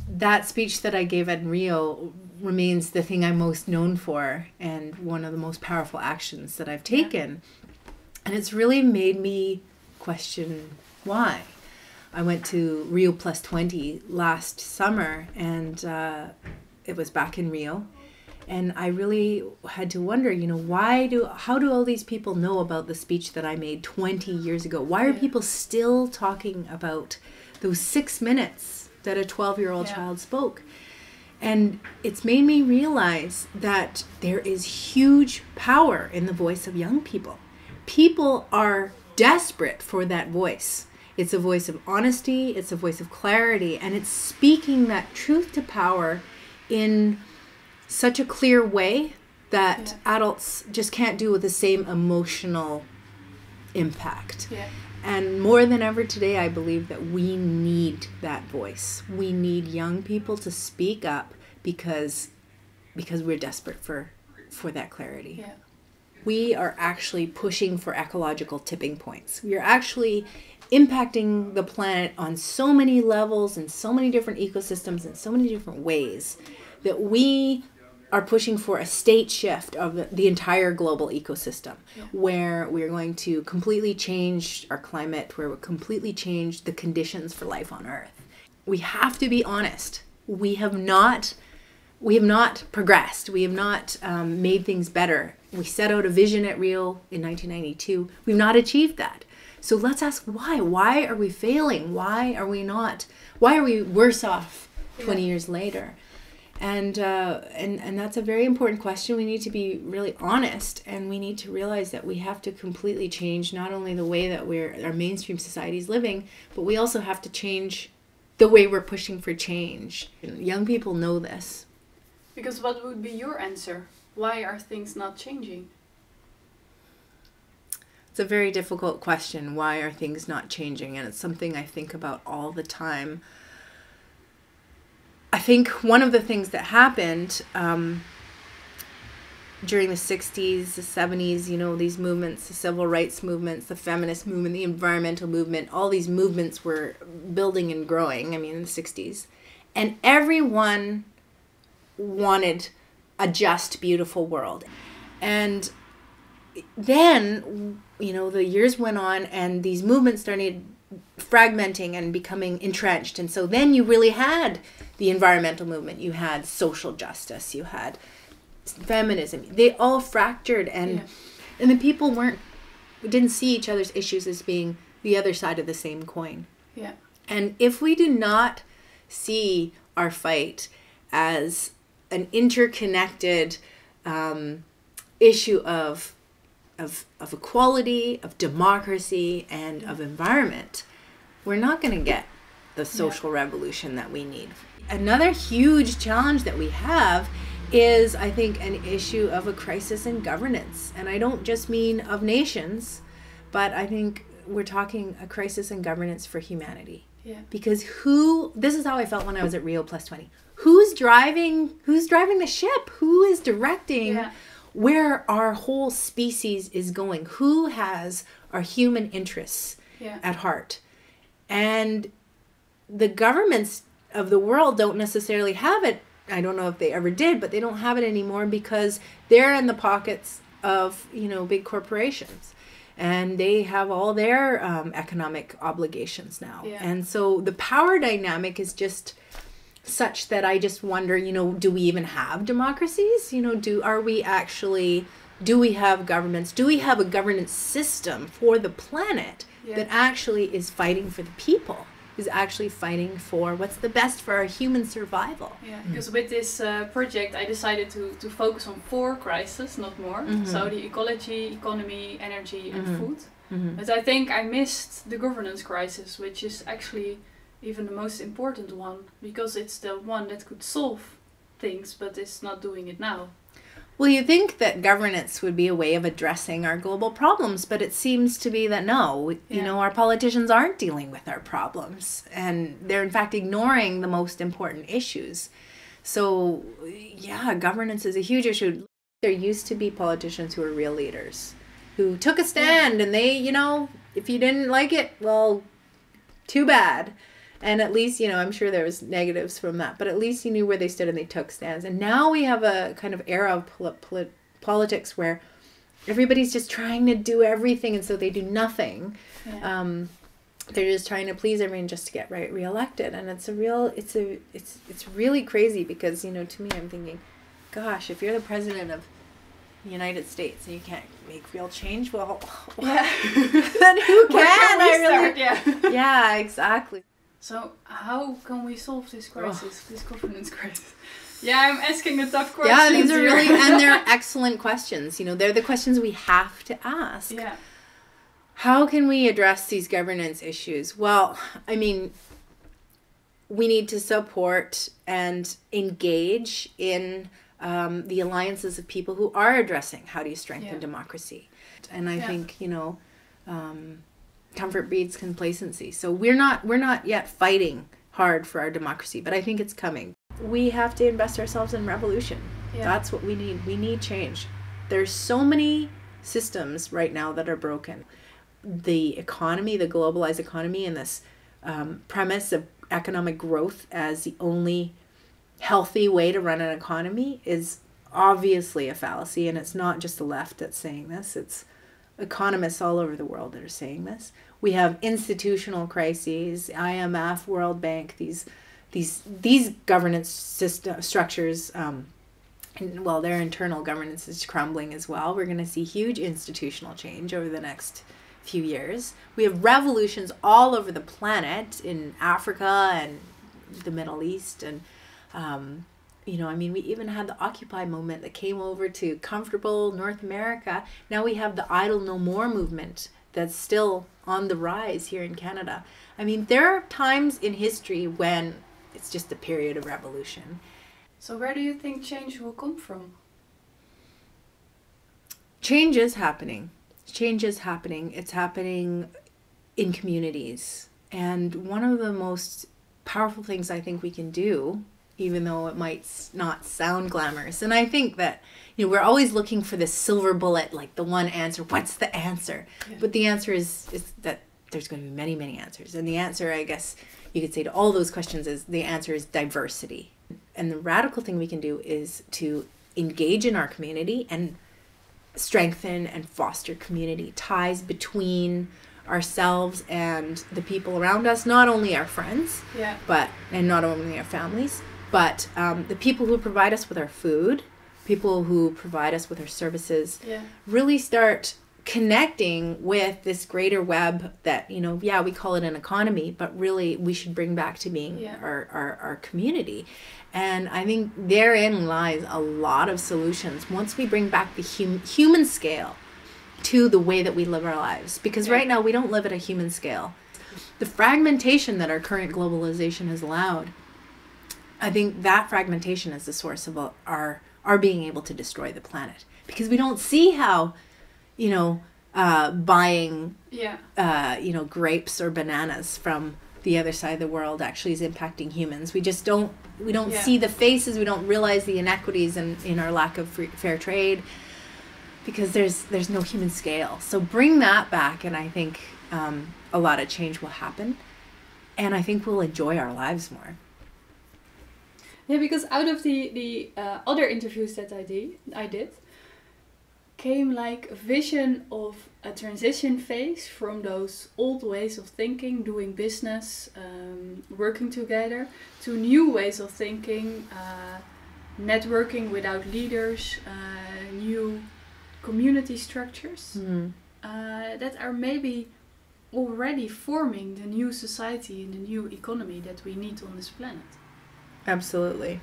that speech that I gave at Rio remains the thing I'm most known for and one of the most powerful actions that I've taken. And it's really made me question why. I went to Rio Plus 20 last summer, and it was back in Rio. And I really had to wonder, how do all these people know about the speech that I made 20 years ago? Why are people still talking about those 6 minutes that a 12-year-old child spoke? And it's made me realize that there is huge power in the voice of young people. People are desperate for that voice. It's a voice of honesty, it's a voice of clarity, and it's speaking that truth to power in such a clear way that adults just can't do with the same emotional impact. And more than ever today, I believe that we need that voice. We need young people to speak up because we're desperate for that clarity. We are actually pushing for ecological tipping points. We are actually impacting the planet on so many levels and so many different ecosystems in so many different ways that we are pushing for a state shift of the entire global ecosystem, where we're going to completely change our climate, where we'll completely change the conditions for life on Earth. We have to be honest. We have not progressed. We have not made things better. We set out a vision at Rio in 1992. We've not achieved that. So let's ask why. Why are we failing? Why are we worse off 20 years later? And that's a very important question. We need to be really honest, and we need to realize that we have to completely change not only the way that our mainstream society is living, but we also have to change the way we're pushing for change. Young people know this. Because what would be your answer? Why are things not changing? It's a very difficult question. Why are things not changing? And it's something I think about all the time. I think one of the things that happened during the 60s, the 70s, these movements, the civil rights movements, the feminist movement, the environmental movement, all these movements were building and growing, in the 60s. And everyone wanted a just, beautiful world. And then, the years went on and these movements started fragmenting and becoming entrenched. And so then you really had the environmental movement, you had social justice, you had feminism. They all fractured, and the people didn't see each other's issues as being the other side of the same coin. And if we do not see our fight as an interconnected issue of equality, of democracy, and of environment, we're not going to get the social revolution that we need. Another huge challenge that we have is, I think, an issue of a crisis in governance. And I don't just mean of nations, but I think we're talking a crisis in governance for humanity. Because this is how I felt when I was at Rio Plus 20. Who's driving the ship? Who is directing where our whole species is going? Who has our human interests at heart? And the governments of the world don't necessarily have it. I don't know if they ever did, but they don't have it anymore because they're in the pockets of, big corporations. And they have all their economic obligations now. And so the power dynamic is just such that I just wonder, do we even have democracies? Do we have governments? Do we have a governance system for the planet that actually is fighting for the people? Is actually fighting for what's the best for our human survival? Because with this project, I decided to focus on 4 crises, not more. So the ecology, economy, energy, and food. But I think I missed the governance crisis, which is actually even the most important one, because it's the one that could solve things, but it's not doing it now. Well, you think that governance would be a way of addressing our global problems, but it seems to be that no, our politicians aren't dealing with our problems, and they're in fact ignoring the most important issues. So, governance is a huge issue. There used to be politicians who were real leaders, who took a stand, and they, if you didn't like it, well, too bad. And at least, you know, I'm sure there was negatives from that, but at least you knew where they stood and they took stands. And now we have a kind of era of politics where everybody's just trying to do everything, and so they do nothing. Yeah. They're just trying to please everyone just to get reelected, and it's really crazy because, you know, to me, I'm thinking, gosh, if you're the president of the United States and you can't make real change, well, yeah. then who can? Yeah, exactly. So how can we solve this crisis, this governance crisis? Yeah, I'm asking the tough questions. Yeah, these are really, and they're excellent questions. You know, they're the questions we have to ask. Yeah. How can we address these governance issues? Well, I mean, we need to support and engage in the alliances of people who are addressing how do you strengthen democracy. And I think, you know, comfort breeds complacency. So we're not yet fighting hard for our democracy, but I think it's coming. We have to invest ourselves in revolution. Yeah. That's what we need. We need change. There's so many systems right now that are broken. The economy, the globalized economy, and this premise of economic growth as the only healthy way to run an economy is obviously a fallacy, and it's not just the left that's saying this. It's economists all over the world that are saying this. We have institutional crises, IMF, World Bank, these governance system structures, and, well, their internal governance is crumbling as well. We're going to see huge institutional change over the next few years. We have revolutions all over the planet, in Africa and the Middle East, and you know, I mean, we even had the Occupy movement that came over to comfortable North America. Now we have the Idle No More movement that's still on the rise here in Canada. I mean, there are times in history when it's just a period of revolution. So where do you think change will come from? Change is happening. Change is happening. It's happening in communities. And one of the most powerful things I think we can do, even though it might not sound glamorous, and I think that, you know, we're always looking for this silver bullet, like the one answer. What's the answer? Yeah. But the answer is that there's going to be many, many answers. And the answer, I guess you could say, to all those questions is the answer is diversity. And the radical thing we can do is to engage in our community and strengthen and foster community ties between ourselves and the people around us, not only our friends, and not only our families, but the people who provide us with our food, people who provide us with our services, really start connecting with this greater web that, you know, we call it an economy, but really we should bring back to being our community. And I think therein lies a lot of solutions once we bring back the human scale to the way that we live our lives. Because right now we don't live at a human scale. The fragmentation that our current globalization has allowed, I think that fragmentation is the source of our being able to destroy the planet. Because we don't see how, you know, buying, you know, grapes or bananas from the other side of the world actually is impacting humans. We just don't see the faces. We don't realize the inequities in our lack of fair trade, because there's no human scale. So bring that back, and I think a lot of change will happen, and I think we'll enjoy our lives more. Yeah, because out of the other interviews that I did came like a vision of a transition phase from those old ways of thinking, doing business, working together, to new ways of thinking, networking without leaders, new community structures that are maybe already forming the new society and the new economy that we need on this planet. Absolutely.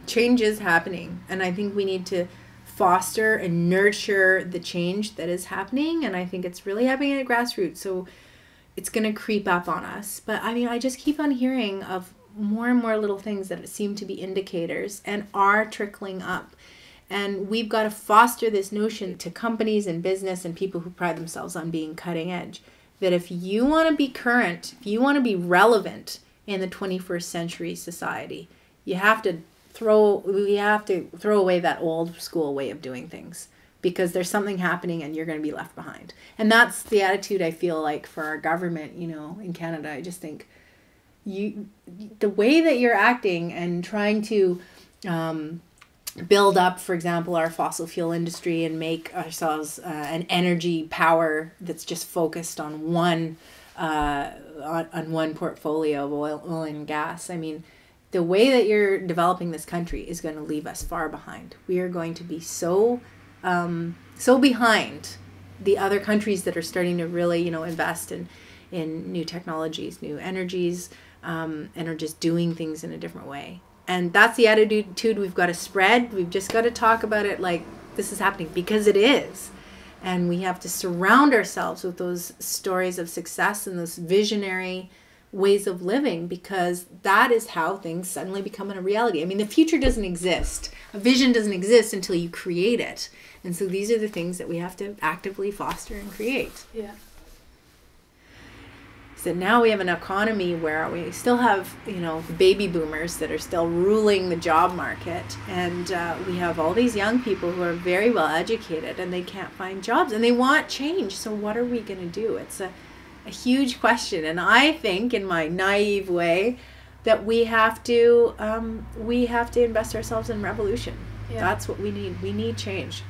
Change is happening, and I think we need to foster and nurture the change that is happening, and I think it's really happening at grassroots, so it's going to creep up on us. But I mean, I just keep on hearing of more and more little things that seem to be indicators and are trickling up. And we've got to foster this notion to companies and business and people who pride themselves on being cutting edge, that if you want to be current, if you want to be relevant in the 21st century society, we have to throw away that old school way of doing things, because there's something happening and you're going to be left behind. And that's the attitude I feel like for our government, you know, in Canada. I just think the way that you're acting and trying to build up, for example, our fossil fuel industry and make ourselves an energy power that's just focused on one portfolio of oil and gas. I mean, the way that you're developing this country is going to leave us far behind. We are going to be so behind the other countries that are starting to really, invest in new technologies, new energies, and are just doing things in a different way. And that's the attitude we've got to spread. We've just got to talk about it like this is happening, because it is. And we have to surround ourselves with those stories of success and those visionary ways of living, because that is how things suddenly become a reality. I mean, the future doesn't exist. A vision doesn't exist until you create it. And so these are the things that we have to actively foster and create. Yeah. So now we have an economy where we still have, baby boomers that are still ruling the job market. And we have all these young people who are very well educated and they can't find jobs and they want change. So what are we going to do? It's a huge question. And I think, in my naive way, that we have to invest ourselves in revolution. Yeah. That's what we need. We need change.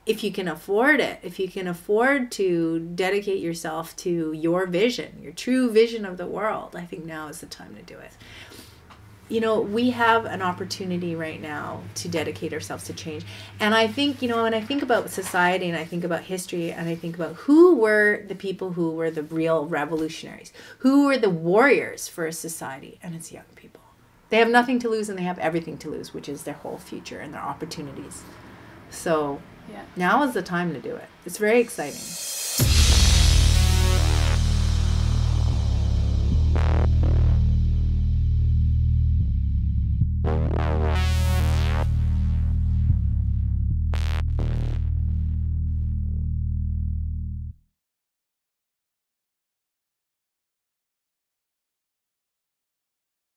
If you can afford it, if you can afford to dedicate yourself to your vision, your true vision of the world, I think now is the time to do it. We have an opportunity right now to dedicate ourselves to change. And I think, when I think about society and I think about history and I think about who were the people who were the real revolutionaries, who were the warriors for a society, and it's young people. They have nothing to lose and they have everything to lose, which is their whole future and their opportunities. So now is the time to do it. It's very exciting.